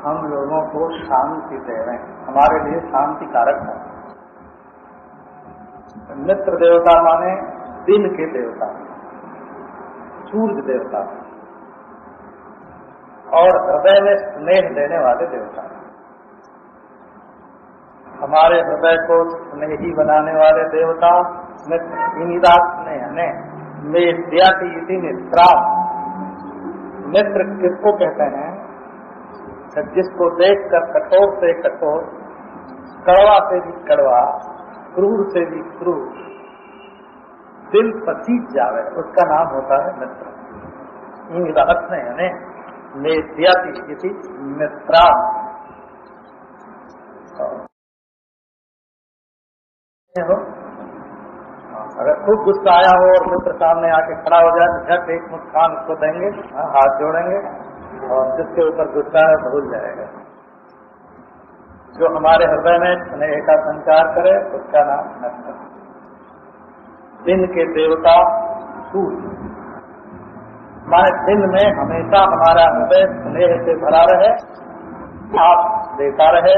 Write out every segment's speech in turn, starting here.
हम लोगों को शांति दे रहे हैं, हमारे लिए शांति कारक है। मित्र देवता माने दिन के देवता, सूर्य देवता, और हृदय में स्नेह देने वाले देवता। हमारे हृदय को स्नेही बनाने वाले देवता मित्र। इनिदा स्नेह ने मेद्याति इति मित्राम। मित्र किसको कहते हैं? जिसको देखकर कठोर से कठोर, कड़वा से भी कड़वा, क्रूर से भी क्रूर दिल पसीज जावे, उसका नाम होता है मित्र। इनिदा स्नेह ने मेद्याति इति मित्राम। अगर खूब गुस्सा आया हो और मित्र सामने आके खड़ा हो जाए तो झट एक मुस्कान उसको देंगे, हाथ जोड़ेंगे, और जिसके ऊपर गुस्सा है भूल जाएगा। जो हमारे हृदय में स्नेह का संचार करे उसका नाम मित्र। दिन के देवता सूर्य माने दिन में हमेशा हमारा हृदय स्नेह से भरा रहे, आप देता रहे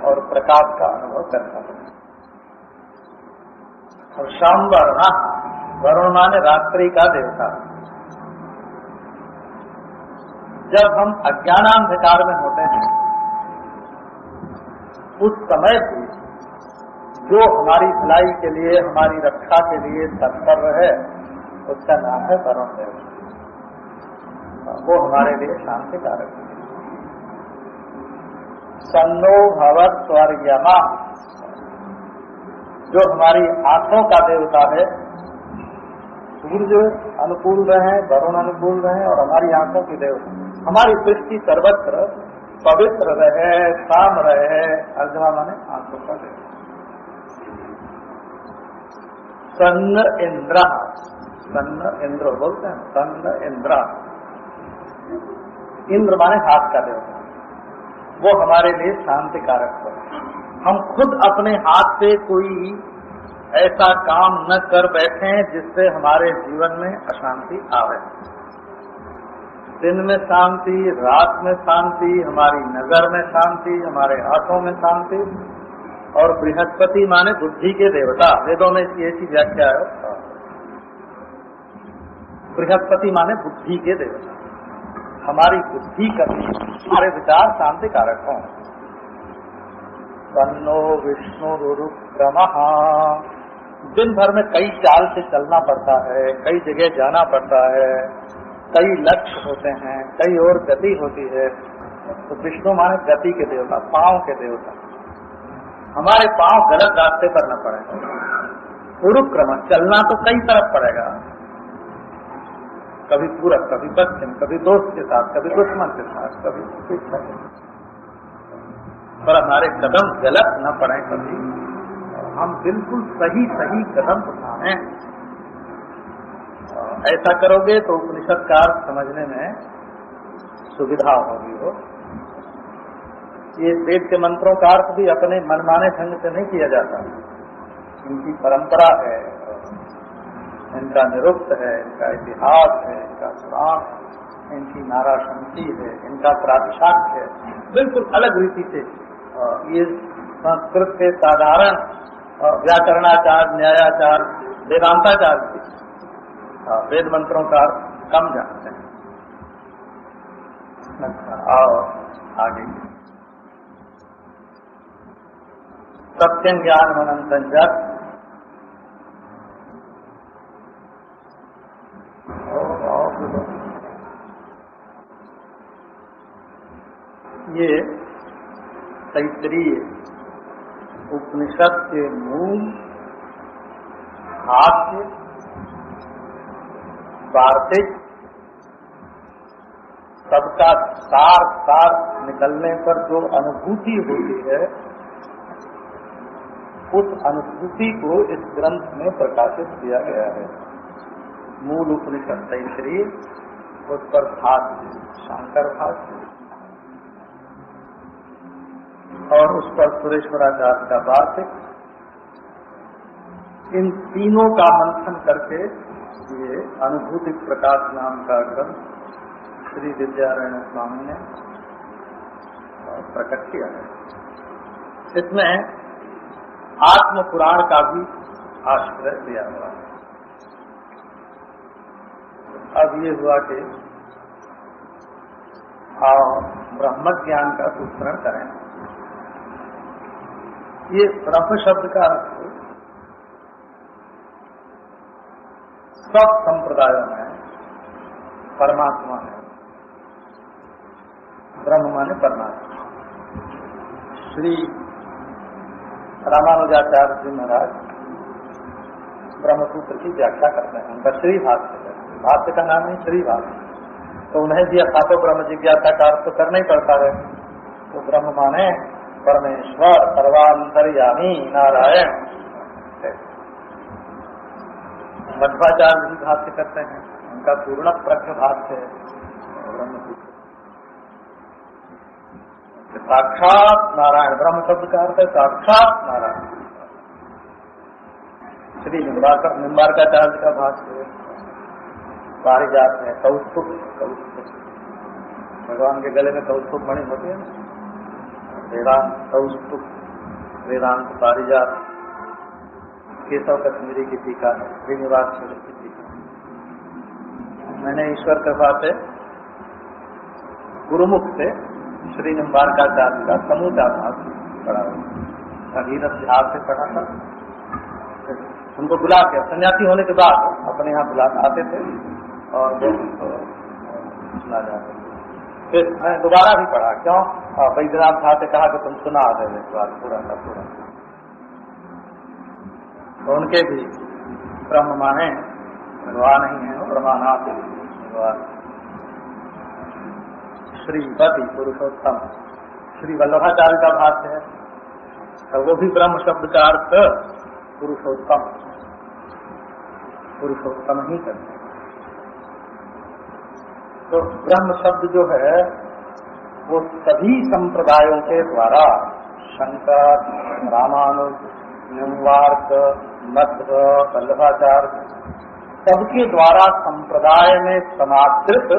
और प्रकाश का अनुभव करता रहे। और शाम वरुण माने रात्रि का देवता। जब हम अज्ञानांधकार में होते हैं उस समय भी जो हमारी भलाई के लिए, हमारी रक्षा के लिए तत्पर रहे उसका नाम है वरुण देवता। वो हमारे लिए शांति कारक है। सन्नो भवत् स्वर्यमा, जो हमारी आंखों का देवता है। सूर्य अनुकूल रहे, वरुण अनुकूल रहे और हमारी आंखों की देवता। हमारी दृष्टि सर्वत्र पवित्र रहे, शाम रहे। अर्जुना माने आंखों का देवता। सन्न इंद्र, सन्न इंद्र बोलते हैं, सन्न इंद्र। इंद्र माने हाथ का देवता, वो हमारे लिए शांति कारक है। हम खुद अपने हाथ से कोई ऐसा काम न कर बैठे जिससे हमारे जीवन में अशांति आवे। दिन में शांति, रात में शांति, हमारी नजर में शांति, हमारे हाथों में शांति। और बृहस्पति माने बुद्धि के देवता, वेदों में इसकी ऐसी व्याख्या है। बृहस्पति माने बुद्धि के देवता। हमारी बुद्धि करनी, हमारे विचार शांति कारक हों। तन्नो विष्णुरुक्रमः। दिन भर में कई चाल से चलना पड़ता है, कई जगह जाना पड़ता है, कई लक्ष्य होते हैं, कई और गति होती है। तो विष्णु माने गति के देवता, पांव के देवता। हमारे पांव गलत रास्ते पर न पड़े। उरुक्रम, चलना तो कई तरफ पड़ेगा, कभी पूरब, कभी पश्चिम, कभी दोस्त के साथ, कभी दुश्मन के साथ, कभी पीछे, पर हमारे कदम गलत न पड़े कभी। हम बिल्कुल सही सही कदम उठाएं। ऐसा करोगे तो उपनिषद का अर्थ समझने में सुविधा होगी। हो ये वेद के मंत्रों का अर्थ भी अपने मनमाने ढंग से नहीं किया जाता। इनकी परंपरा है, इनका निरुक्त है, इनका इतिहास है, इनका पुराण, इनकी नारा शंति है, इनका प्रातिशाख्य है। बिल्कुल अलग रीति से ये संस्कृत के साधारण व्याकरणाचार, न्यायाचार, वेदांताचार वेद मंत्रों का कम जानते हैं। और आगे सत्यं ज्ञान अनंतं च। ये तैत्तरीय उपनिषद के मूल भाष्य, वार्तिक, सबका सार निकलने पर जो अनुभूति होती है, उस अनुभूति को इस ग्रंथ में प्रकाशित किया गया है। मूल उपनिषद तैत्तरीय, उस पर भाष्य शंकर भाष्य, और उस पर सुरेश्वराचार्य का वार्तिक। इन तीनों का मंथन करके ये अनुभूति प्रकाश नाम का ग्रंथ श्री विद्यारायण स्वामी ने प्रकट किया है। इसमें आत्म पुराण का भी आश्रय दिया हुआ है। अब ये हुआ कि ब्रह्म ज्ञान का सूत्रण करें। ये ब्रह्म शब्द का अर्थ सब संप्रदायों में परमात्मा है। ब्रह्म माने परमात्मा। श्री रामानुजाचार्य जी महाराज ब्रह्मसूत्र की व्याख्या करते हैं। उनका श्री भाष्य है, भाष्य का नाम है श्री भाष्य। तो उन्हें भी अर्थातो ब्रह्म जिज्ञासा का अर्थ तो करना ही पड़ता है। तो ब्रह्म माने परमेश्वर, सर्वांतर्यामी नारायण। मध्वाचार्य भी भाष्य करते हैं, उनका पूर्ण प्रज्ञ भाष्य है ब्रह्मसूत्र। साक्षात नारायण, ब्रह्म शब्द का अर्थ है साक्षात नारायण। श्री निम्बारकाचार्य का भाष्य है, पारिजात है, कौस्तुभ। भगवान के गले में कौस्तुभ मणि होती है ना, वेदांत कौस्तुभ, वेदांत पारिजात। केशव कश्मीरी की टीका है, श्रीनिवास की टीका। मैंने ईश्वर कृपा से गुरुमुख से श्री निम्बारकाचार्य का समूचा भाष्य पढ़ा, भगीरथ झार से पढ़ा था। उनको बुला के सन्यासी होने के बाद अपने यहाँ बुला आते थे और सुना जाते थे। फिर मैं दोबारा भी पढ़ा, क्यों? वैद्यनाथ झा से कहा कि तुम सुना दे पूरा का पूरा। तो उनके भी ब्रह्म माने भगवान ही है, ब्रह्मानाथ भगवान। श्रीपति पुरुषोत्तम, श्री वल्लभाचार्य का भाष्य है, तो वो भी ब्रह्म शब्द का अर्थ पुरुषोत्तम, पुरुषोत्तम ही करते हैं। तो ब्रह्म शब्द जो है वो सभी संप्रदायों के द्वारा, शंकर, रामानुज, निम्बार्क, मध्व, वल्लभाचार्य, सबके द्वारा संप्रदाय में समादृत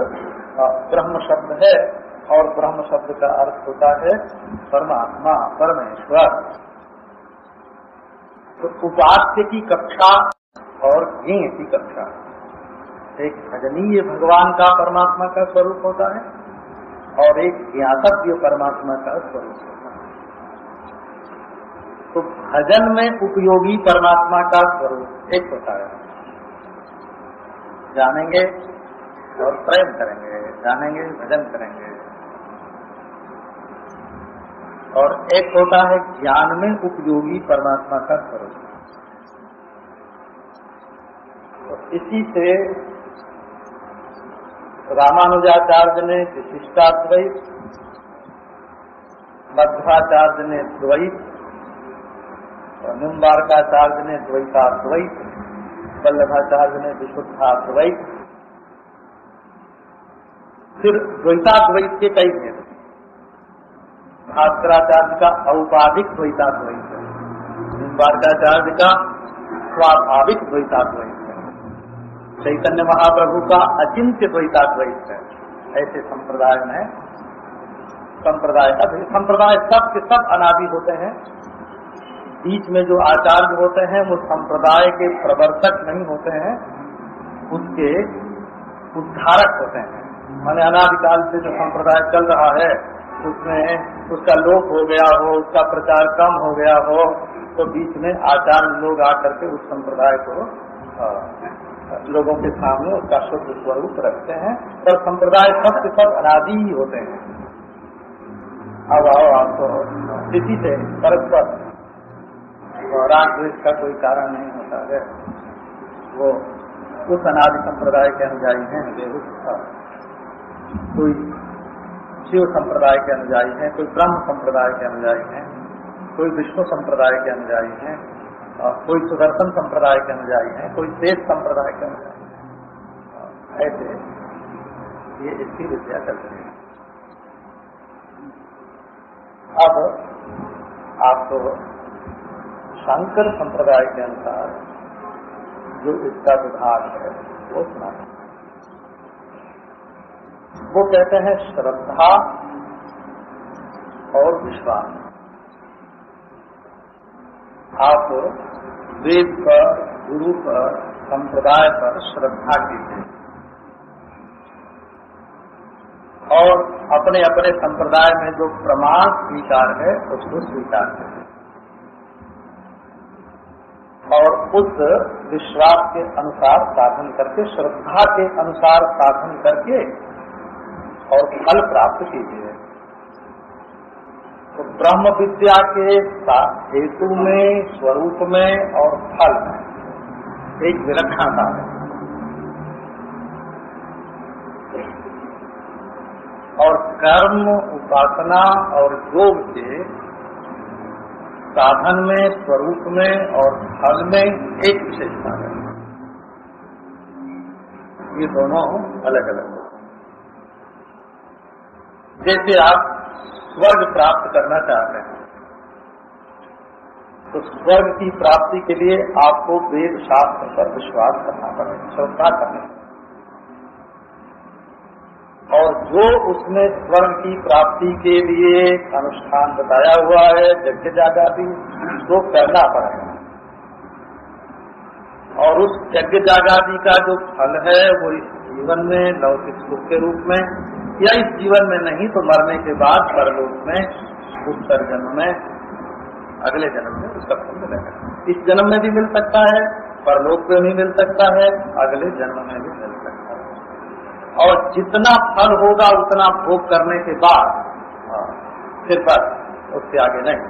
ब्रह्म शब्द है। और ब्रह्म शब्द का अर्थ होता है परमात्मा, परमेश्वर। तो उपास्य की कक्षा और ज्ञेय की कक्षा, एक भजनीय भगवान का परमात्मा का स्वरूप होता है और एक ज्ञातव्य परमात्मा का स्वरूप होता है। तो भजन में उपयोगी परमात्मा का स्वरूप एक होता है, जानेंगे और प्रेम करेंगे, जानेंगे भजन करेंगे। और एक होता है ज्ञान में उपयोगी परमात्मा का स्वरूप। तो इसी से रामानुजाचार्य ने विशिष्टाद्वैत, मध्वाचार्य ने द्वैत, निम्बारकाचार्य ने द्वैताद्वैत, वल्लभाचार्य ने विशुद्धाद्वैत। फिर द्वैताद्वैत के कई भेद, भास्कराचार्य का औपाधिक द्वैताद्वैत है, निम्बारकाचार्य का स्वाभाविक द्वैताद्वैत है, चैतन्य महाप्रभु का अचिंत्य द्वैताद्वैत है। ऐसे संप्रदाय में संप्रदाय सब के सब अनादि होते हैं। बीच में जो आचार्य होते हैं वो संप्रदाय के प्रवर्तक नहीं होते हैं, उसके उद्धारक होते हैं। माने अनादिकाल से जो संप्रदाय चल रहा है उसमें उसका लोप हो गया हो, उसका प्रचार कम हो गया हो, तो बीच में आचार्य लोग आकर के उस संप्रदाय को लोगों के सामने उसका शुद्ध स्वरूप रखते हैं। और संप्रदाय सब के सब अनादि ही होते हैं। अब आओ आपको किसी से परस्पर राग द्वेष का कोई कारण नहीं होता है। वो उस अनादि संप्रदाय के अनुयायी हैं, कोई शिव संप्रदाय के अनुयायी हैं, कोई ब्रह्म संप्रदाय के अनुयायी हैं, कोई विष्णु संप्रदाय के अनुयायी हैं, कोई सुदर्शन संप्रदाय के अनुयायी हैं, कोई शेष संप्रदाय के अनुयायी हैं। ऐसे ये इसकी विद्या चलती है। अब आपको शंकर संप्रदाय के अनुसार जो इसका विभाग है वो सुना। वो कहते हैं श्रद्धा और विश्वास। आप वेद पर, गुरु पर, संप्रदाय पर श्रद्धा कीजिए और अपने अपने संप्रदाय में जो प्रमाण स्वीकार है उसको स्वीकार करें और उस विश्वास के अनुसार साधन करके, श्रद्धा के अनुसार साधन करके और फल प्राप्त कीजिए। तो ब्रह्म विद्या के हेतु में, स्वरूप में और फल में एक विलक्षणता है और कर्म, उपासना और योग के साधन में, स्वरूप में और फल में एक विशेषता है। ये दोनों अलग अलग हैं। जैसे आप स्वर्ग प्राप्त करना चाहते हैं तो स्वर्ग की प्राप्ति के लिए आपको वेद शास्त्र पर विश्वास करना पड़ेगा, श्रद्धा करनी पड़ेगी और जो उसमें स्वर्ग की प्राप्ति के लिए अनुष्ठान बताया हुआ है, यज्ञ जागादि, तो करना पड़ेगा और उस यज्ञ जागादि का जो फल है वो इस जीवन में लौकिक सुख के रूप में या इस जीवन में नहीं तो मरने के बाद परलोक में, उत्तर जन्म में, अगले जन्म में उसका फल मिलेगा। इस जन्म में भी मिल सकता है, परलोक में भी मिल सकता है, अगले जन्म में भी मिल सकता है और जितना फल होगा उतना भोग करने के बाद फिर बस उससे आगे नहीं।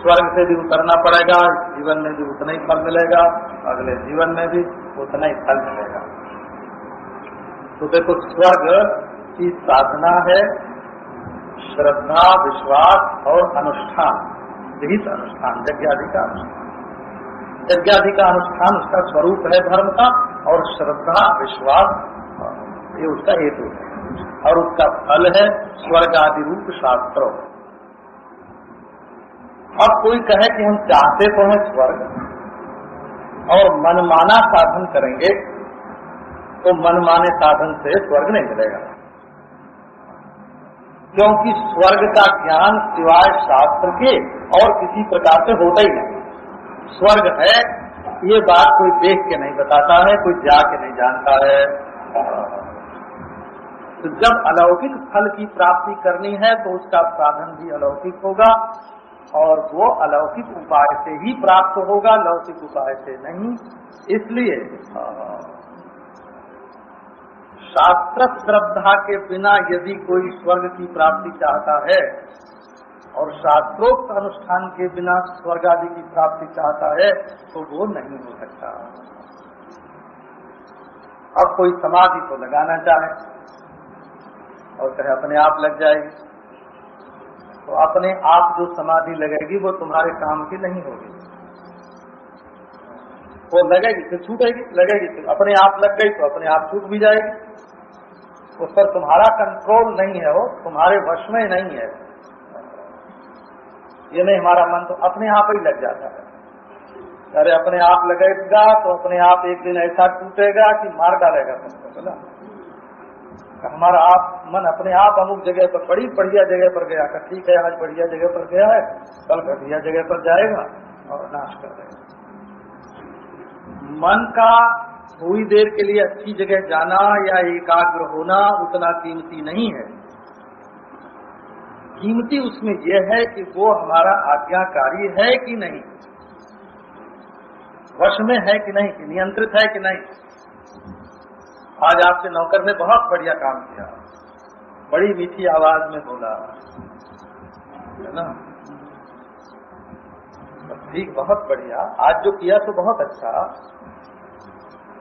स्वर्ग से भी उतरना पड़ेगा, जीवन में भी उतना ही फल मिलेगा, अगले जीवन में भी उतना ही फल मिलेगा। तो देखो, स्वर्ग की साधना है श्रद्धा, विश्वास और अनुष्ठान, विहित अनुष्ठान, यज्ञादि का अनुष्ठान। यज्ञादि का अनुष्ठान उसका स्वरूप है धर्म का और श्रद्धा, विश्वास ये उसका हेतु है और उसका फल है स्वर्ग आदि रूप शास्त्रों। अब कोई कहे कि हम चाहते तो हैं स्वर्ग और मनमाना साधन करेंगे तो मनमाने साधन से स्वर्ग नहीं मिलेगा, क्योंकि स्वर्ग का ज्ञान सिवाय शास्त्र के और किसी प्रकार से होता ही नहीं। स्वर्ग है ये बात कोई देख के नहीं बताता है, कोई जाके नहीं जानता है। तो जब अलौकिक फल की प्राप्ति करनी है तो उसका साधन भी अलौकिक होगा और वो अलौकिक उपाय से ही प्राप्त होगा, लौकिक उपाय से नहीं। इसलिए शास्त्र श्रद्धा के बिना यदि कोई स्वर्ग की प्राप्ति चाहता है और शास्त्रोक्त अनुष्ठान के बिना स्वर्ग आदि की प्राप्ति चाहता है तो वो नहीं हो सकता। अब कोई समाधि को लगाना चाहे और कहे अपने आप लग जाएगी, तो अपने आप जो समाधि लगेगी वो तुम्हारे काम की नहीं होगी। वो लगेगी फिर छूटेगी, लगेगी फिर अपने आप लग गई तो अपने आप छूट भी जाएगी। उस पर तुम्हारा कंट्रोल नहीं है, वो तुम्हारे वश में नहीं है। ये नहीं हमारा मन तो अपने आप ही लग जाता है। अरे अपने आप लगेगा तो अपने आप एक दिन ऐसा टूटेगा कि मार डालेगा तुमको, बोला। हमारा आप मन अपने आप अमुक जगह पर, बड़ी बढ़िया जगह पर गया, ठीक है आज बढ़िया जगह पर गया है, कल घटिया जगह पर जाएगा और नाश कर देगा। मन का थोड़ी देर के लिए अच्छी जगह जाना या एकाग्र होना उतना कीमती नहीं है। कीमती उसमें यह है कि वो हमारा आज्ञाकारी है कि नहीं, वश में है कि नहीं, कि नियंत्रित है कि नहीं। आज आपके नौकर ने बहुत बढ़िया काम किया, बड़ी मीठी आवाज में बोला, है ना, ठीक, बहुत बढ़िया, आज जो किया तो बहुत अच्छा,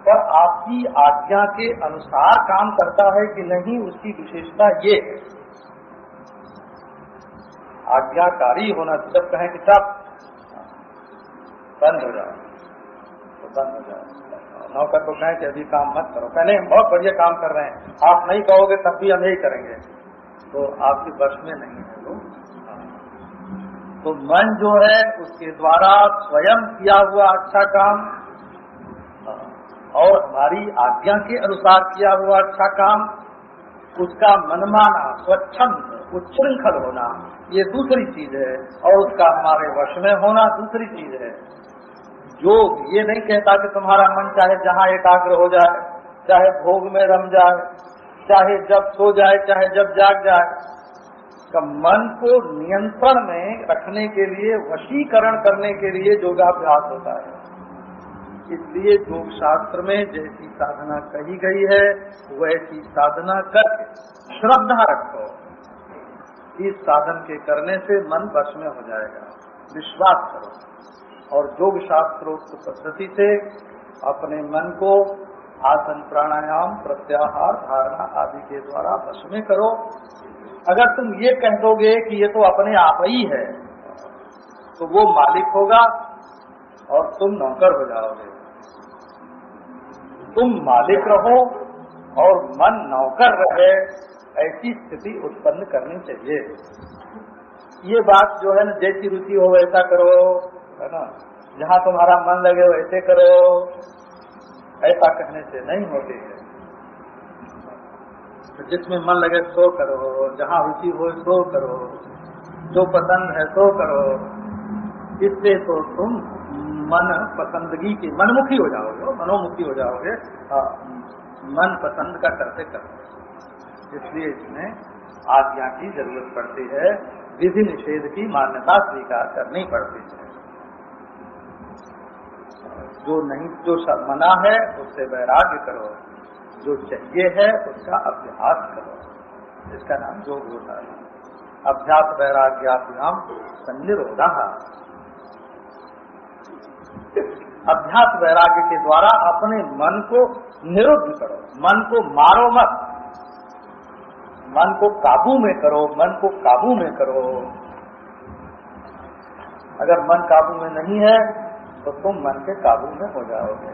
पर आपकी आज्ञा के अनुसार काम करता है कि नहीं, उसकी विशेषता ये है। आज्ञाकारी होना, जब कहें कि सब बंद हो जाए तो बंद हो जाए। नौकर को कहें कि अभी काम मत करो, कहने हम बहुत बढ़िया काम कर रहे हैं, आप नहीं कहोगे तब भी हम यही करेंगे, तो आपके वश में नहीं है वो। तो मन जो है उसके द्वारा स्वयं किया हुआ अच्छा काम और हमारी आज्ञा के अनुसार किया हुआ अच्छा काम, उसका मनमाना स्वच्छंद उच्छृंखल होना ये दूसरी चीज है, और उसका हमारे वश में होना दूसरी चीज है। योग ये नहीं कहता कि तुम्हारा मन चाहे जहाँ एकाग्र हो जाए, चाहे भोग में रम जाए, चाहे जब सो जाए, चाहे जब जाग जाए। का मन को नियंत्रण में रखने के लिए, वशीकरण करने के लिए योगाभ्यास होता है। इसलिए योग शास्त्र में जैसी साधना कही गई है वैसी साधना करके श्रद्धा रखो। इस साधन के करने से मन वश में हो जाएगा, विश्वास करो। और योग शास्त्रोक्त पद्धति से अपने मन को आसन, प्राणायाम, प्रत्याहार, धारणा आदि के द्वारा वश में करो। अगर तुम ये कह दोगे कि ये तो अपने आप ही है, तो वो मालिक होगा और तुम नौकर हो जाओगे। तुम मालिक रहो और मन नौकर रहे, ऐसी स्थिति उत्पन्न करनी चाहिए। ये बात जो है ना, जैसी रुचि हो वैसा करो, है ना, जहाँ तुम्हारा मन लगे वैसे करो, ऐसा कहने से नहीं होती है। तो जिसमें मन लगे सो करो, जहाँ रुचि हो सो करो, जो पसंद है सो करो। इससे तो तुम मन पसंदगी के मनमुखी हो जाओगे, मनोमुखी हो जाओगे, मन पसंद का करते करते। इसलिए इसमें आज्ञा की जरूरत पड़ती है, विधि निषेध की मान्यता स्वीकार करनी पड़ती है। जो नहीं, जो मना है उससे वैराग्य करो, जो चाहिए है उसका अभ्यास करो। इसका नाम योग होता है। अभ्यास वैराग्याभ्याम संनिरोधः। अभ्यास वैराग्य के द्वारा अपने मन को निरुद्ध करो, मन को मारो मत, मन को काबू में करो, मन को काबू में करो। अगर मन काबू में नहीं है तो तुम मन के काबू में हो जाओगे।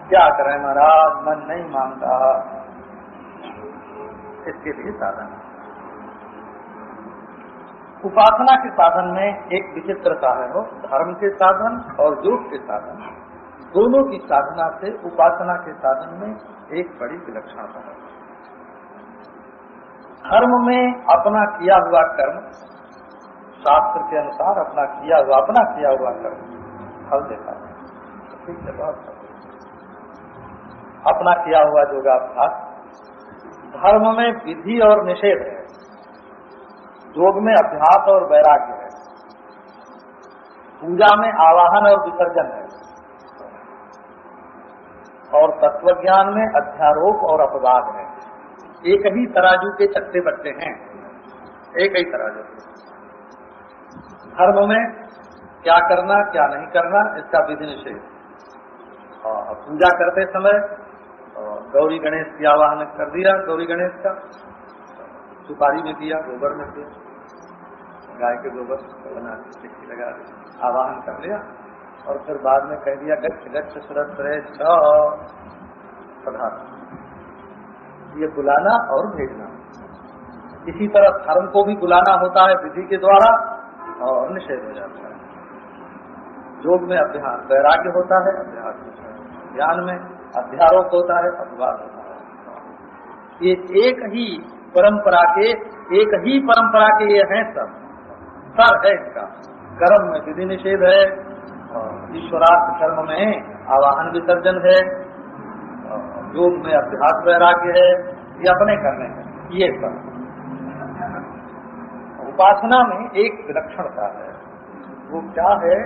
क्या करें महाराज, मन नहीं मानता। इसके लिए साधन, उपासना के साधन में एक विचित्रता है, वो धर्म के साधन और योग के साधन, दोनों की साधना से उपासना के साधन में एक बड़ी विलक्षणता है। धर्म में अपना किया हुआ कर्म, शास्त्र के अनुसार अपना किया हुआ कर्म फल देता है। ठीक है, बहुत अपना किया हुआ योगाभ्यास। धर्म में विधि और निषेध है, योग में अभ्यास और वैराग्य है, पूजा में आवाहन और विसर्जन है, और तत्वज्ञान में अध्यारोप और अपवाद है। एक ही तराजू के चट्टे बट्टे हैं, एक ही तराजू। धर्म में क्या करना क्या नहीं करना इसका विधि निषेध। पूजा करते समय गौरी गणेश की आवाहन कर दिया, गौरी गणेश का सुपारी में दिया, गोबर में दिया, गाय के गोबर बना चिट्ठी लगा दी, आवाहन कर लिया, और फिर बाद में कह दिया गच्छ गच्छ सुरश्रेष्ठ पदार्थ। ये बुलाना और भेजना। इसी तरह धर्म को भी बुलाना होता है विधि के द्वारा और निषेध हो जाता है। योग में अभ्यास वैराग्य होता है, अभ्यास होता है, ज्ञान में अध्यारोप होता है, अपवाद होता है। ये एक ही परंपरा के ये हैं सब, सर है इनका। कर्म में विधि निषेध है, ईश्वरार्थ कर्म में आवाहन विसर्जन है, योग में अभ्यास वैराग्य है, ये अपने करने हैं। ये सब उपासना में एक विलक्षणता है। वो क्या है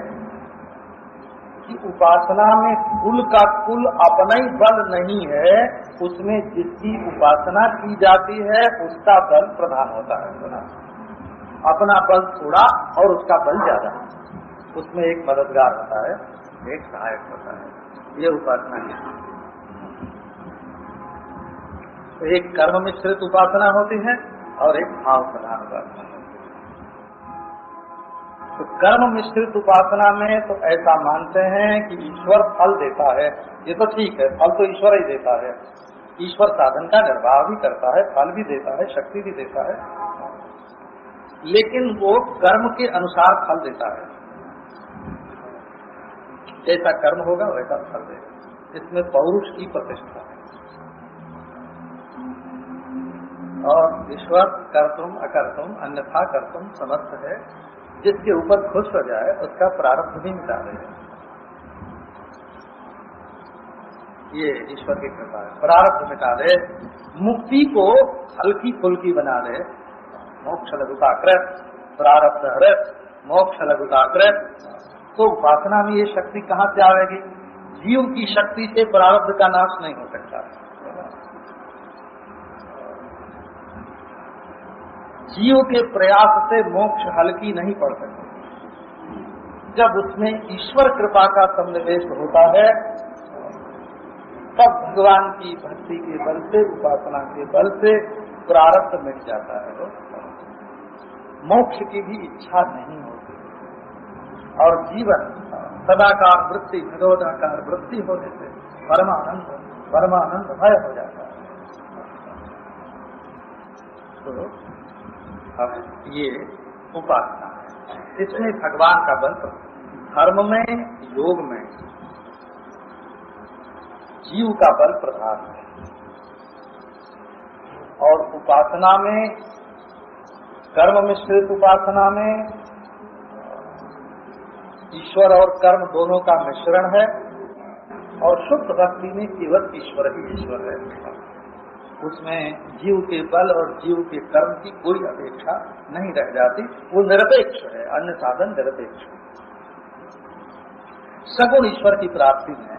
कि उपासना में कुल का कुल अपना ही बल नहीं है, उसमें जिसकी उपासना की जाती है उसका बल प्रधान होता है। अपना बल थोड़ा और उसका बल ज्यादा, उसमें एक मददगार होता है, एक सहायक होता है। ये उपासना है। तो एक कर्म मिश्रित उपासना होती है और एक भाव प्रधान उपासना होती है। तो कर्म मिश्रित उपासना में तो ऐसा मानते हैं कि ईश्वर फल देता है। ये तो ठीक है, फल तो ईश्वर ही देता है। ईश्वर साधन का निर्वाह भी करता है, फल भी देता है, शक्ति भी देता है, लेकिन वो कर्म के अनुसार फल देता है। जैसा कर्म होगा वैसा फल देगा। इसमें पौरुष की प्रतिष्ठा है। और ईश्वर कर्तुम अकर्तुम अन्यथा कर्तुम समर्थ है। जिसके ऊपर खुश हो जाए उसका प्रारब्ध भी मिटा दे। ये ईश्वर की कृपा है। प्रारब्ध मिटा दे, मुक्ति को हल्की फुल्की बना दे। मोक्ष लघुताकृत प्रारब्ध हृत मोक्ष लघुताकृत। तो उपासना में ये शक्ति कहाँ से आवेगी? जीव की शक्ति से प्रारब्ध का नाश नहीं हो सकता। जीव के प्रयास से मोक्ष हल्की नहीं पड़ सकती। जब उसमें ईश्वर कृपा का सन्निवेश होता है तब भगवान की भक्ति के बल से, उपासना के बल से प्रारब्ध मिट जाता है। मोक्ष की भी इच्छा नहीं होती और जीवन सदाकार वृत्ति, निरोधाकार वृत्ति होने से परमानंदमय हो जाता है। तो अब ये उपासना है, इसमें भगवान का बल, धर्म में, योग में जीव का बल प्रधान है और उपासना में, कर्म मिश्रित उपासना में ईश्वर और कर्म दोनों का मिश्रण है और शुद्ध भक्ति में केवल ईश्वर ही ईश्वर है। उसमें जीव के बल और जीव के कर्म की कोई अपेक्षा नहीं रह जाती। वो निरपेक्ष है, अन्य साधन निरपेक्ष है। सगुण ईश्वर की प्राप्ति में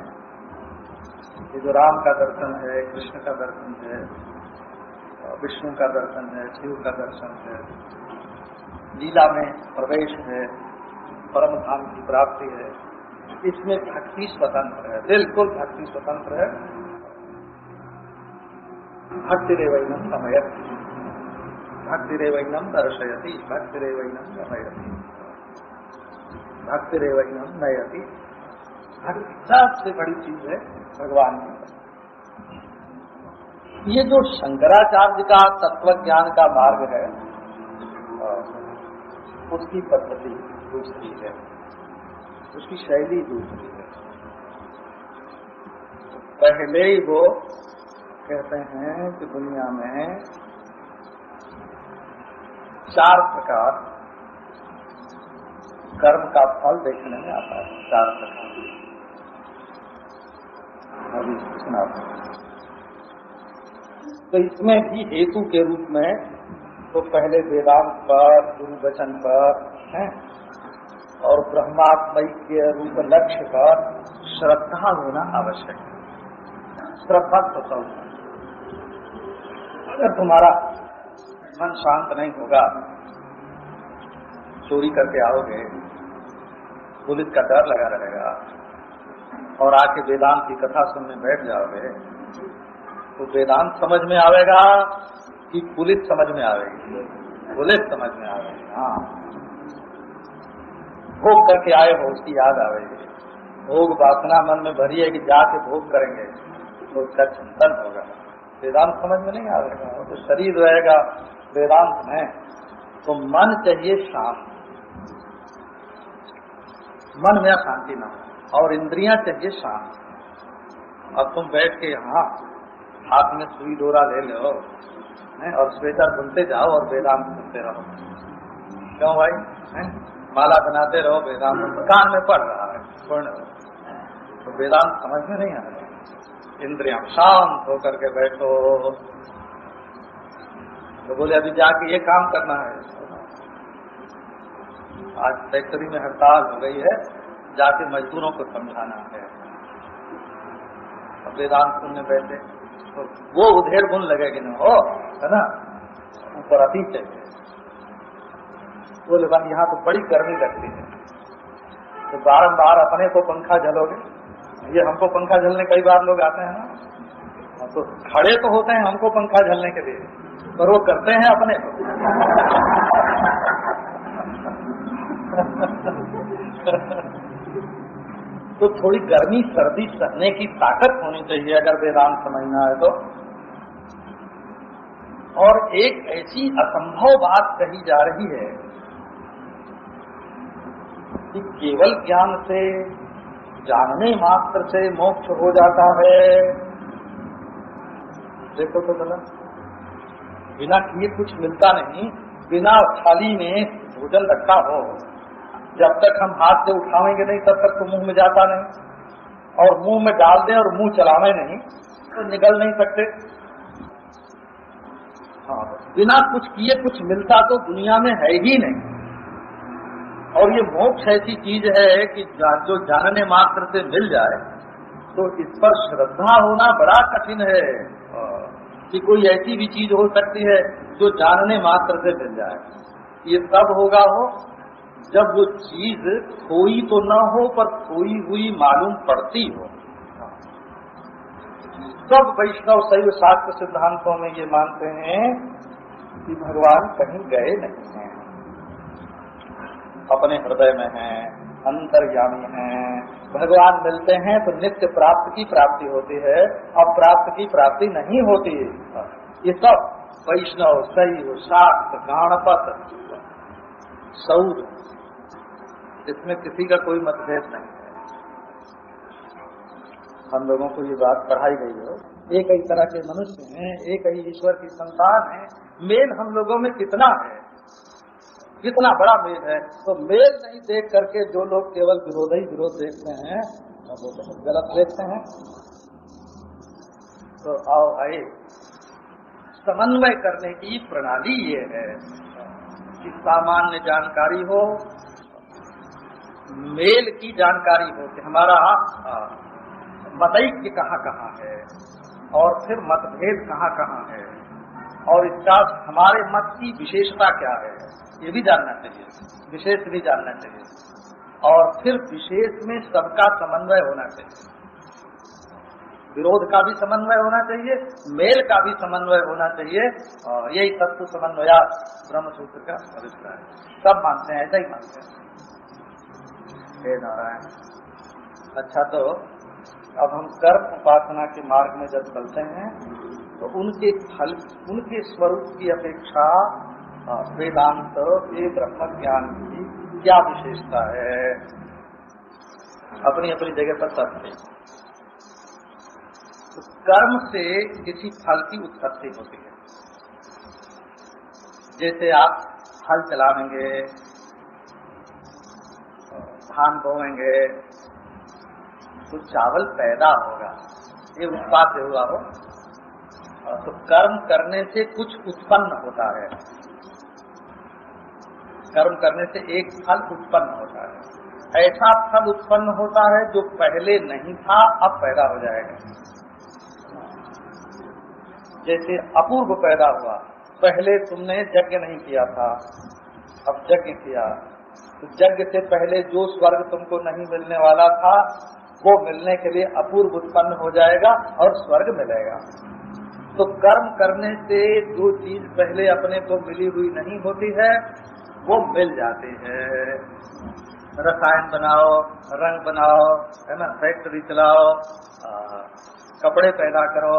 ये जो राम का दर्शन है, कृष्ण का दर्शन है, विष्णु का दर्शन है, शिव का दर्शन है, लीला में प्रवेश है, परम धाम की प्राप्ति है, इसमें भक्ति स्वतंत्र है, बिल्कुल भक्ति स्वतंत्र है। भक्तिरेवैनम समयति, भक्तिरेवैनम दर्शयति, भक्तिरेवैनम गमयति, भक्तिरेवैनम नयति। भक्ति सबसे बड़ी चीज है भगवान की। ये जो शंकराचार्य का तत्व ज्ञान का मार्ग है उसकी पद्धति दूसरी है, उसकी शैली दूसरी है। पहले ही वो कहते हैं कि दुनिया में 4 प्रकार कर्म का फल देखने में आता है। 4 प्रकार अभी सुनाते हैं। तो इसमें भी हेतु के रूप में तो पहले वेदांत पर, गुरु वचन पर हैं और ब्रह्मात्मय के रूप लक्ष्य पर श्रद्धा होना आवश्यक है। श्रद्धा तो सब, अगर तुम्हारा मन शांत नहीं होगा, चोरी करके आओगे, पुलिस का डर लगा रहेगा और आके वेदांत की कथा सुनने बैठ जाओगे तो वेदांत समझ में आवेगा कि पुलिस समझ में आवेगी? पुलिस समझ में आवेगी। हाँ, भोग करके आए हो उसकी याद आवेगी। भोग वासना मन में भरी है कि जाके भोग करेंगे तो उसका चिंतन होगा। वेदांत समझ में नहीं आवेगा। तो शरीर रहेगा वेदांत में तो मन चाहिए शांत, मन में शांति ना हो और इंद्रियां चाहिए शांत। अब तुम बैठ के यहाँ हाथ में सुई डोरा ले लो और स्वेटर बुनते जाओ और वेदांत सुनते रहो। क्यों भाई? माला बनाते रहो, वेदांत कान में पड़ रहा है, तो वेदांत समझ में नहीं आ रहा। इंद्रियां शांत होकर के बैठो। तो बोले अभी जाके ये काम करना है, आज फैक्ट्री में हड़ताल हो गई है, जाके मजदूरों को समझाना है। अब वेदांत सुनने बैठे तो वो उधेड़ गुण लगेगी ना, हो है ना, ऊपर अति चाहिए। बोले भाई यहाँ तो बड़ी गर्मी लगती है, तो बारंबार अपने को पंखा झलोगे। ये हमको पंखा झलने कई बार लोग आते हैं ना, तो खड़े तो होते हैं हमको पंखा झलने के लिए, पर वो करते हैं अपने को। तो थोड़ी गर्मी सर्दी सहने की ताकत होनी चाहिए अगर वेदांत समझना है तो। और एक ऐसी असंभव बात कही जा रही है कि केवल ज्ञान से, जानने मात्र से मोक्ष हो जाता है। देखो तो भला, बिना किए कुछ मिलता नहीं। बिना थाली में भोजन रखा हो, जब तक हम हाथ से उठावेंगे नहीं तब तक तो मुंह में जाता नहीं, और मुंह में डाल दें और मुंह चलावे नहीं तो निगल नहीं सकते। हाँ, बिना कुछ किए कुछ मिलता तो दुनिया में है ही नहीं। और ये मोक्ष ऐसी चीज है कि जो जानने मात्र से मिल जाए तो इस पर श्रद्धा होना बड़ा कठिन है कि कोई ऐसी भी चीज हो सकती है जो जानने मात्र से मिल जाए। ये तब होगा हो जब वो चीज खोई तो न हो पर खोई हुई मालूम पड़ती हो। सब वैष्णव शैव शास्त्र सिद्धांतों में ये मानते हैं कि भगवान कहीं गए नहीं हैं, अपने हृदय में हैं, अंतर्यामी हैं। भगवान मिलते हैं तो नित्य प्राप्त की प्राप्ति होती है, अप्राप्त की प्राप्ति नहीं होती। ये सब वैष्णव शैव शाक्त गणपत सौर, इसमें किसी का कोई मतभेद नहीं है। हम लोगों को ये बात पढ़ाई गई हो, एक ही तरह के मनुष्य हैं, एक ही ईश्वर की संतान है, मेल हम लोगों में कितना है, कितना बड़ा मेल है। तो मेल नहीं देख करके जो लोग केवल विरोध ही विरोध देखते हैं वो बहुत गलत देखते हैं। तो आओ आए, समन्वय करने की प्रणाली ये है कि सामान्य जानकारी हो, मेल की जानकारी हो कि हमारा मतैक्य कहाँ कहाँ है और फिर मतभेद कहाँ कहाँ है और इसका हमारे मत की विशेषता क्या है, ये भी जानना चाहिए, विशेष भी जानना चाहिए। और फिर विशेष में सबका समन्वय होना चाहिए, विरोध का भी समन्वय होना चाहिए, मेल का भी समन्वय होना चाहिए। यही तत्व समन्वया ब्रह्म सूत्र का अभिप्राय है। सब मानते हैं, ऐसा ही मानते हैं। हे नारायण। अच्छा, तो अब हम कर्म उपासना के मार्ग में जब चलते हैं तो उनके फल, उनके स्वरूप की अपेक्षा वेदांत ये ब्रह्म ज्ञान की क्या विशेषता है, अपनी अपनी जगह पर सत्य। तो कर्म से किसी फल की उत्पत्ति होती है। जैसे आप हल चलावेंगे, धान बोएंगे तो चावल पैदा होगा, ये उत्पाद से हुआ हो। तो कर्म करने से कुछ उत्पन्न होता है, कर्म करने से एक फल उत्पन्न होता है। ऐसा फल उत्पन्न होता है जो पहले नहीं था, अब पैदा हो जाएगा। जैसे अपूर्व पैदा हुआ, पहले तुमने यज्ञ नहीं किया था, अब यज्ञ किया, तो यज्ञ से पहले जो स्वर्ग तुमको नहीं मिलने वाला था वो मिलने के लिए अपूर्व उत्पन्न हो जाएगा और स्वर्ग मिलेगा। तो कर्म करने से जो चीज पहले अपने को मिली हुई नहीं होती है वो मिल जाती है। रसायन बनाओ, रंग बनाओ, है ना, फैक्ट्री चलाओ, कपड़े पैदा करो,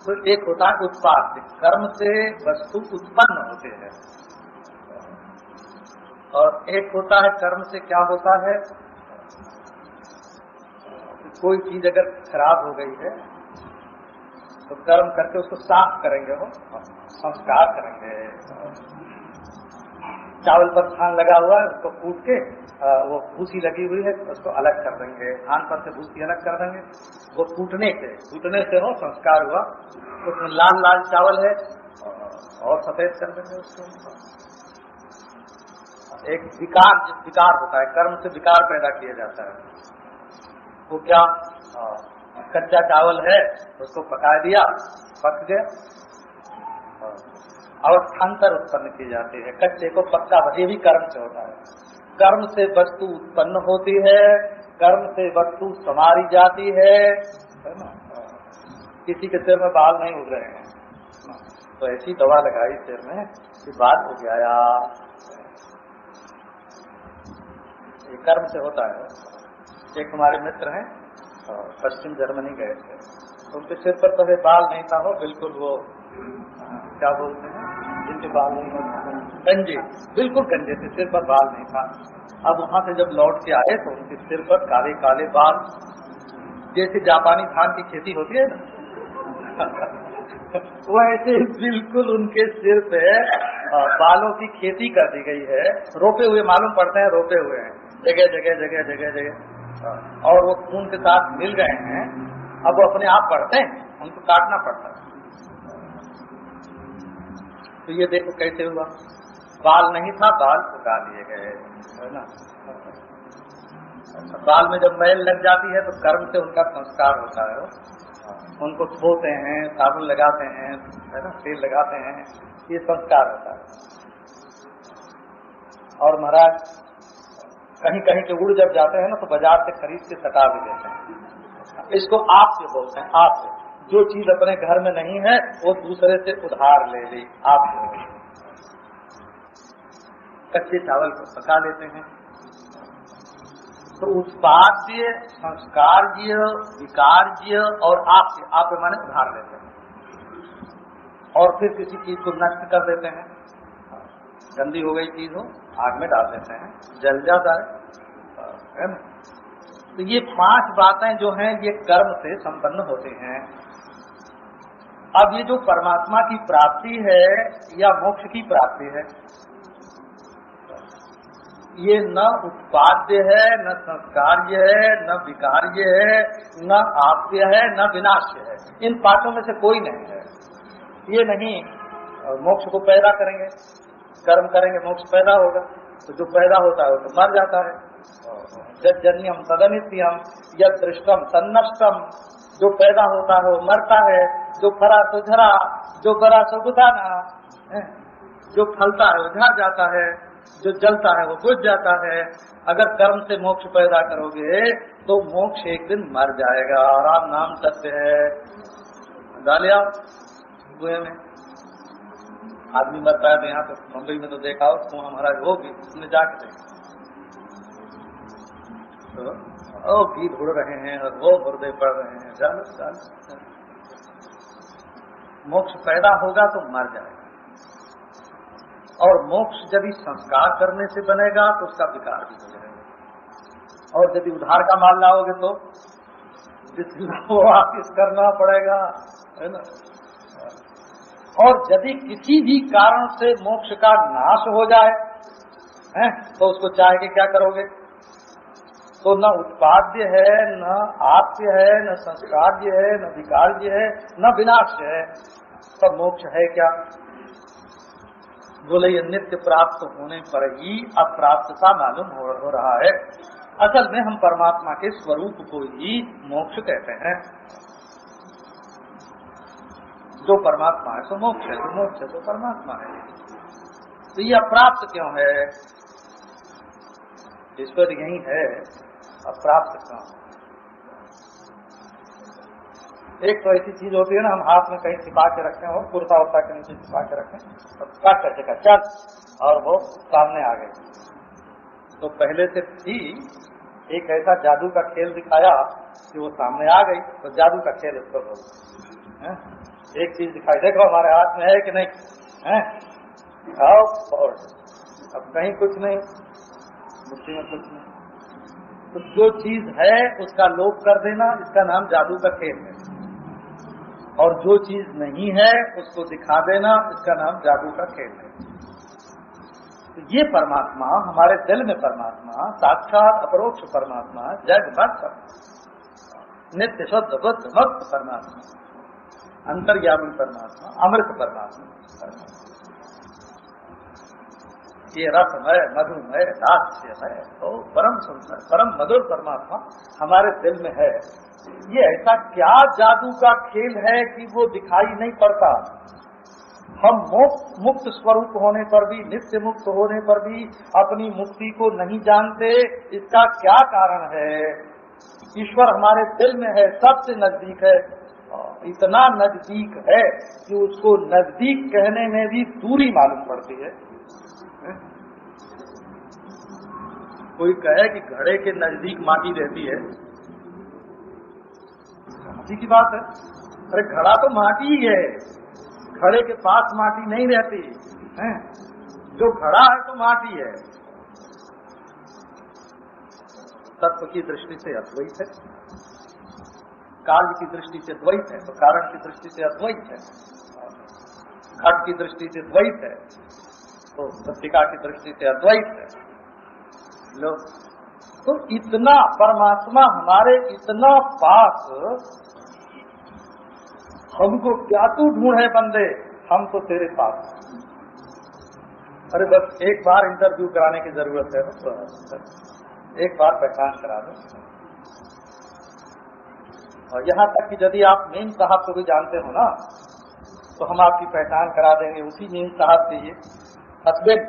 तो एक होता है उत्पाद। कर्म से वस्तु उत्पन्न होते हैं। और एक होता है कर्म से क्या होता है, कोई चीज अगर खराब हो गई है तो कर्म करके उसको साफ करेंगे, वो संस्कार करेंगे। चावल पर धान लगा हुआ है, उसको कूट के वो भूसी लगी हुई है उसको अलग कर देंगे, धान पर से भूसी अलग कर देंगे। वो कूटने से हो संस्कार हुआ, उसमें लाल लाल चावल है और सफेद कर देंगे उसको। एक विकार होता है, कर्म से विकार पैदा किया जाता है। वो क्या, कच्चा चावल है उसको पका दिया, पक गया, अवस्थान्तर उत्पन्न की जाती है, कच्चे को पक्का, ये भी कर्म से होता है। कर्म से वस्तु उत्पन्न होती है, कर्म से वस्तु संवारी जाती है ना। किसी के सिर में बाल नहीं उग रहे हैं तो ऐसी दवा लगाई सिर में कि बाल उग गया, ये कर्म से होता है। एक हमारे मित्र हैं, पश्चिम जर्मनी गए थे, तो उनके सिर पर पहले बाल नहीं था, वो बिल्कुल वो क्या बोलते हैं जिनके बाल नहीं होते, गंजे, बिल्कुल गंजे थे, सिर पर बाल नहीं था। अब वहां से जब लौट के आए तो उनके सिर पर काले काले बाल, जैसे जापानी धान की खेती होती है ना वैसे बिल्कुल उनके सिर पे बालों की खेती कर दी गई है, रोपे हुए मालूम पड़ते हैं, रोपे हुए हैं जगह जगह जगह जगह जगह, और वो खून के साथ मिल गए हैं। अब वो अपने आप बढ़ते हैं, उनको काटना पड़ता है। तो ये देखो कैसे हुआ, बाल नहीं था, बाल उगा लिए गए, है ना। बाल में जब मैल लग जाती है तो कर्म से उनका संस्कार होता है, उनको धोते हैं, साबुन लगाते हैं, है ना, तेल लगाते हैं, ये संस्कार होता है। और महाराज कहीं कहीं के उड़ जब जाते हैं ना तो बाजार से खरीद के सटा भी देते हैं। इसको आप से बोलते हैं, आप से। जो चीज अपने घर में नहीं है वो दूसरे से उधार ले ली, आप से। कच्चे चावल को पका लेते हैं। तो उत्पाद्य, संस्कारज्य, विकारज्य और आपसे, आप माने उधार लेते हैं और फिर किसी चीज को नष्ट कर देते हैं। गंदी हो गई चीज हो, आग में डाल देते हैं, जल जाता है ना। तो ये 5 बातें जो हैं ये कर्म से संपन्न होते हैं। अब ये जो परमात्मा की प्राप्ति है या मोक्ष की प्राप्ति है, ये न उत्पाद्य है, न संस्कार्य है, न विकार्य है, न आप्य है, न विनाश्य है। इन पांचों में से कोई नहीं है। ये नहीं मोक्ष को पैदा करेंगे, कर्म करेंगे मोक्ष पैदा होगा। तो जो पैदा होता है वो तो मर जाता है। यज्जन्यम तदनित्यम यद दृष्टम तन्नष्टम, जो पैदा होता है वो मरता है, जो फरा तो झरा, जो बरा सो बुझाना, जो फलता है वो झड़ जाता है, जो जलता है वो बुझ जाता है। अगर कर्म से मोक्ष पैदा करोगे तो मोक्ष एक दिन मर जाएगा। राम नाम सत्य है। डालिया कुएं में आदमी मरता है तो यहाँ पे मुंबई में तो देखा हो, कुआं महाराज वो भी उसने जाके देखा तो ओ घी ढूंढ रहे हैं और वो मुर्दे पड़ रहे हैं। चल मोक्ष पैदा होगा तो मर जाएगा। और मोक्ष यदि संस्कार करने से बनेगा तो उसका विकार भी हो जाएगा। और यदि उधार का माल लाओगे तो वो वापिस करना पड़ेगा, है ना। और यदि किसी भी कारण से मोक्ष का नाश हो जाए हैं, तो उसको चाह के क्या करोगे? तो न उत्पाद्य है, न आप्य है, न संस्कार्य है, न विकार्य है, न विनाश्य है। सब मोक्ष है क्या? बोले ये नित्य प्राप्त होने पर ही अप्राप्तता मालूम हो रहा है। असल में हम परमात्मा के स्वरूप को ही मोक्ष कहते हैं। जो परमात्मा है सो मोक्ष है, जो मोक्ष है तो परमात्मा है। तो ये अप्राप्त क्यों है? ईश्वर यही है, अप्राप्त क्यों? एक तो ऐसी चीज होती है ना, हम हाथ में कहीं छिपा के रखें हो, कुर्ता उर्ता के नीचे छिपा के रखें और कट करके का चल और वो सामने आ गई। तो पहले से थी एक ऐसा जादू का खेल दिखाया कि वो सामने आ गई, तो जादू का खेल उसको बोलते। एक चीज दिखाई, देखो हमारे हाथ में है कि नहीं है, आओ और अब कहीं कुछ नहीं, मुट्ठी में कुछ नहीं। तो जो चीज है उसका लोप कर देना, इसका नाम जादू का खेल है। और जो चीज नहीं है उसको दिखा देना, इसका नाम जादू का खेल है। तो ये परमात्मा, हमारे दिल में परमात्मा, साक्षात अपरोक्ष परमात्मा, जग भक्त नित्य शुद्ध बुद्ध मुक्त परमात्मा, अंतर्यामी परमात्मा, अमृत परमात्मा, ये रसमय, मधुमय, दास्यमय, तो परम सुंदर, परम मधुर परमात्मा हमारे दिल में है। ये ऐसा क्या जादू का खेल है कि वो दिखाई नहीं पड़ता? हम मुक्त स्वरूप होने पर भी, नित्य मुक्त होने पर भी अपनी मुक्ति को नहीं जानते। इसका क्या कारण है? ईश्वर हमारे दिल में है, सबसे नजदीक है, इतना नजदीक है कि उसको नजदीक कहने में भी दूरी मालूम पड़ती है। कोई कहे कि घड़े के नजदीक माटी रहती है, माटी की बात है। अरे घड़ा तो माटी ही है, घड़े के पास माटी नहीं रहती है। जो घड़ा है तो माटी है। तत्व की दृष्टि से अद्वैत है, कार्य की दृष्टि से द्वैत है, तो कारण की दृष्टि से अद्वैत है। घट की दृष्टि से द्वैत है, तो मृत्तिका की दृष्टि से अद्वैत है। लो, तो इतना परमात्मा हमारे इतना पास, हमको क्या तू ढूंढे बंदे, हम तो तेरे पास। अरे बस एक बार इंटरव्यू कराने की जरूरत है, तो एक बार पहचान करा दो। और यहाँ तक कि यदि आप मीम साहब को भी जानते हो ना, तो हम आपकी पहचान करा देंगे उसी मीम साहब से, ये हस्बैंड।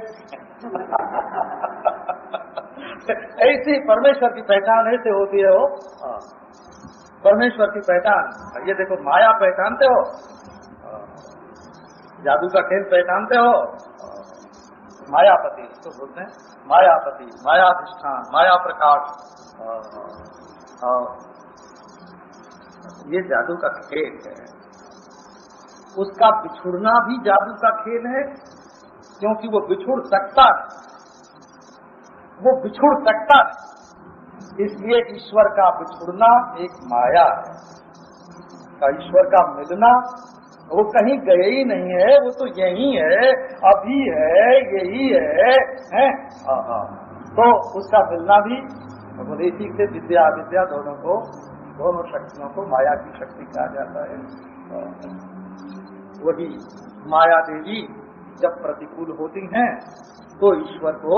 ऐसी परमेश्वर की पहचान ऐसे होती है वो, परमेश्वर की पहचान। ये देखो, माया पहचानते हो, जादू का खेल पहचानते हो, मायापति तो बोलते हैं, मायापति, मायाधिष्ठान, माया प्रकाश, ये जादू का खेल है। उसका बिछुड़ना भी जादू का खेल है, क्योंकि वो बिछुड़ सकता है, वो बिछुड़ सकता है। इसलिए ईश्वर का बिछुड़ना एक माया है, ईश्वर का मिलना वो कहीं गए ही नहीं है, वो तो यही है, अभी है, यही है? तो उसका मिलना भी उपदेशी से विद्या अविद्या दोनों शक्तियों को माया की शक्ति कहा जाता है। वही माया देवी जब प्रतिकूल होती हैं तो ईश्वर को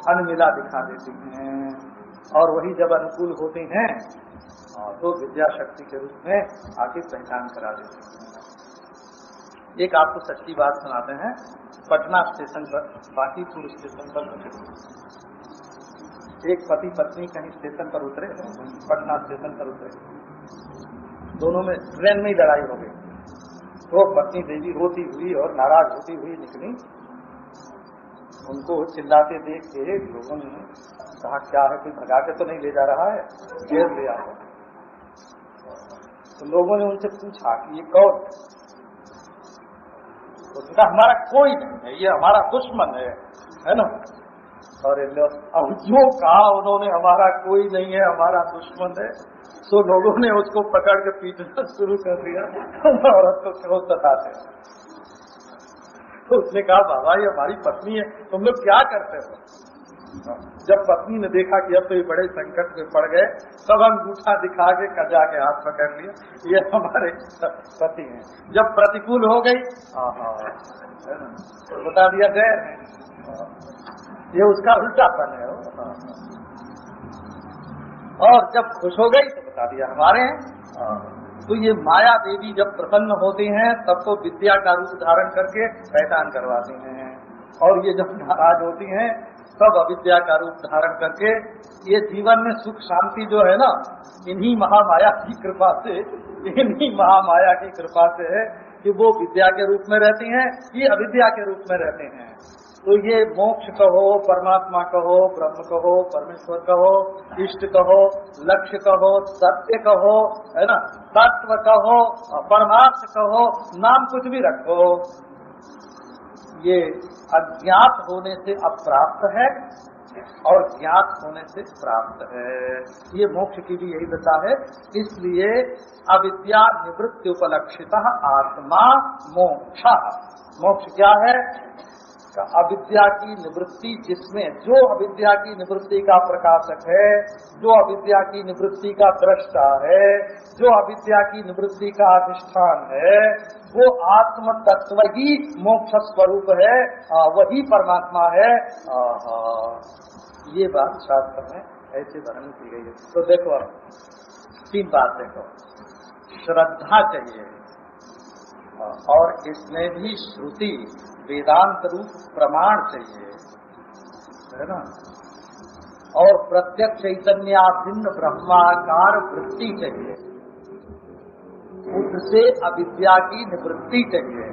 अनमिला दिखा देती हैं, और वही जब अनुकूल होती हैं तो विद्या शक्ति के रूप में आके पहचान करा देती हैं। एक आपको सच्ची बात सुनाते हैं। पटना स्टेशन पर, बांकीपुर स्टेशन पर एक पति पत्नी कहीं स्टेशन पर उतरे, पटना स्टेशन पर उतरे, दोनों में ट्रेन में ही लड़ाई हो गई। तो पत्नी देवी रोती हुई और नाराज होती हुई निकली। उनको चिल्लाते देख के लोगों ने कहा, क्या है, कोई भगा के तो नहीं ले जा रहा है, घेर लिया है। तो लोगों ने उनसे पूछा कि ये कौन है? उसका हमारा कोई नहीं है, ये हमारा दुश्मन है ना। और अब जो कहा उन्होंने, हमारा कोई नहीं है, हमारा दुश्मन है, तो लोगों ने उसको पकड़ के पीटना शुरू कर दिया। औरत को क्यों सताते? तो उसने कहा, बाबा ये हमारी पत्नी है, तुम लोग क्या करते हो? जब पत्नी ने देखा कि अब तो ये बड़े संकट में पड़ गए, तब अंगूठा दिखा के कजा के हाथ पकड़ लिया, ये हमारे पति हैं। जब प्रतिकूल हो गई तो बता दिया गए, ये उसका उल्टापन है। और जब खुश हो गई तो बता दिया हमारे हैं। तो ये माया देवी जब प्रसन्न होती हैं तब तो विद्या का रूप धारण करके पहचान करवाती हैं, और ये जब नाराज होती हैं तब अविद्या का रूप धारण करके, ये जीवन में सुख शांति जो है ना, इन्हीं महामाया की कृपा से, इन्हीं महामाया की कृपा से है कि वो विद्या के रूप में रहती हैं, ये अविद्या के रूप में रहते हैं। तो ये मोक्ष कहो, परमात्मा कहो, ब्रह्म कहो, परमेश्वर कहो, इष्ट कहो, लक्ष्य कहो, सत्य कहो, है ना, तत्व कहो, परमार्थ कहो, नाम कुछ भी रखो, ये अज्ञात होने से अप्राप्त है और ज्ञात होने से प्राप्त है। ये मोक्ष की भी यही दशा है। इसलिए अविद्या निवृत्ति उपलक्षिता आत्मा मोक्ष। मोक्ष क्या है? अविद्या की निवृत्ति, जिसमें जो अविद्या की निवृत्ति का प्रकाशक है, जो अविद्या की निवृत्ति का दृष्टा है, जो अविद्या की निवृत्ति का अधिष्ठान है, वो आत्म तत्व ही मोक्ष स्वरूप है, वही परमात्मा है। ये बात शास्त्र में ऐसे वर्णन की गई है। तो देखो, तीन बात देखो, श्रद्धा चाहिए, और इसमें भी श्रुति वेदांत रूप प्रमाण चाहिए, है ना, और प्रत्यक्ष चैतन्याभिन्न ब्रह्माकार वृत्ति चाहिए, उससे अविद्या की निवृत्ति चाहिए,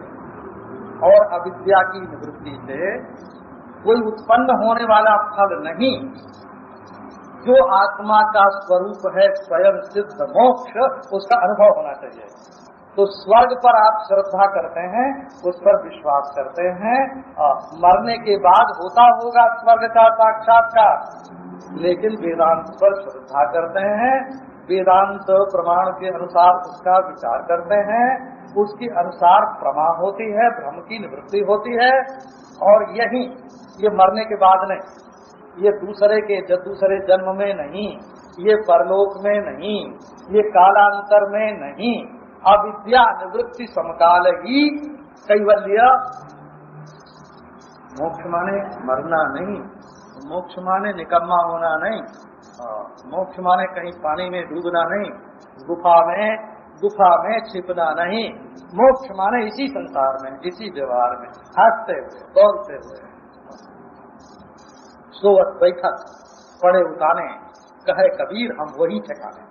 और अविद्या की निवृत्ति से कोई उत्पन्न होने वाला फल नहीं, जो आत्मा का स्वरूप है स्वयं सिद्ध मोक्ष, उसका अनुभव होना चाहिए। तो स्वर्ग पर आप श्रद्धा करते हैं, उस पर विश्वास करते हैं, मरने के बाद होता होगा स्वर्ग का साक्षात्कार, लेकिन वेदांत पर श्रद्धा करते हैं, वेदांत प्रमाण के अनुसार उसका विचार करते हैं, उसके अनुसार प्रमा होती है, भ्रम की निवृत्ति होती है। और यही ये मरने के बाद नहीं, ये दूसरे जन्म में नहीं, ये परलोक में नहीं, ये कालांतर में नहीं, अविद्या निवृत्ति समकाल ही कैवल्य। मोक्ष माने मरना नहीं, मोक्ष माने निकम्मा होना नहीं, मोक्ष माने कहीं पानी में डूबना नहीं, गुफा में छिपना नहीं। मोक्ष माने इसी संसार में, इसी व्यवहार में हंसते हुए बोलते हुए, सोवत बैठक पड़े उठाने, कहे कबीर हम वही ठिकाने।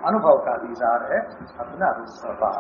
अनुभव का दीदार है अपना रूप का।